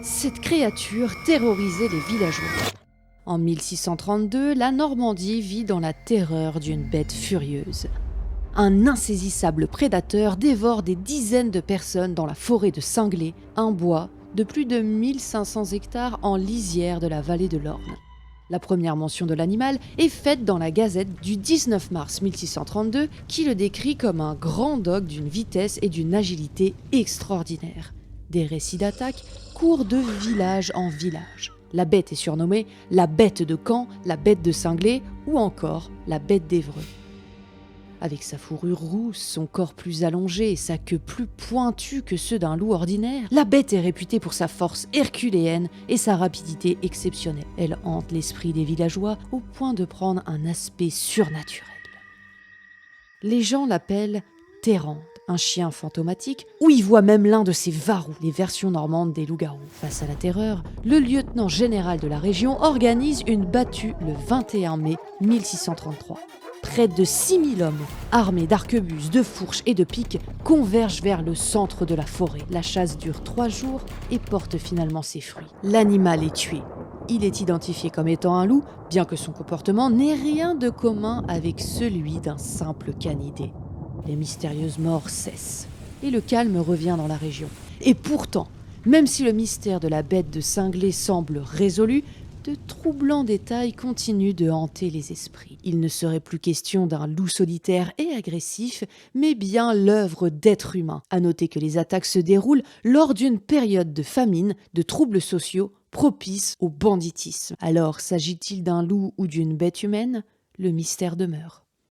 Cette créature terrorisait les villageois. En 1632, la Normandie vit dans la terreur d'une bête furieuse. Un insaisissable prédateur dévore des dizaines de personnes dans la forêt de Cinglé, un bois de plus de 1500 hectares en lisière de la vallée de l'Orne. La première mention de l'animal est faite dans la Gazette du 19 mars 1632 qui le décrit comme un grand dogue d'une vitesse et d'une agilité extraordinaires. Des récits d'attaque courent de village en village. La bête est surnommée la bête de Caen, la bête de Cinglé ou encore la bête d'Évreux. Avec sa fourrure rousse, son corps plus allongé et sa queue plus pointue que ceux d'un loup ordinaire, la bête est réputée pour sa force herculéenne et sa rapidité exceptionnelle. Elle hante l'esprit des villageois au point de prendre un aspect surnaturel. Les gens l'appellent Térande, un chien fantomatique, où il voit même l'un de ses varous, les versions normandes des loups-garous. Face à la terreur, le lieutenant général de la région organise une battue le 21 mai 1633. Près de 6000 hommes, armés d'arquebuses, de fourches et de piques, convergent vers le centre de la forêt. La chasse dure 3 jours et porte finalement ses fruits. L'animal est tué. Il est identifié comme étant un loup, bien que son comportement n'ait rien de commun avec celui d'un simple canidé. Les mystérieuses morts cessent et le calme revient dans la région. Et pourtant, même si le mystère de la bête de Cinglé semble résolu, de troublants détails continuent de hanter les esprits. Il ne serait plus question d'un loup solitaire et agressif, mais bien l'œuvre d'êtres humains. À noter que les attaques se déroulent lors d'une période de famine, de troubles sociaux propices au banditisme. Alors, s'agit-il d'un loup ou d'une bête humaine ? Le mystère demeure.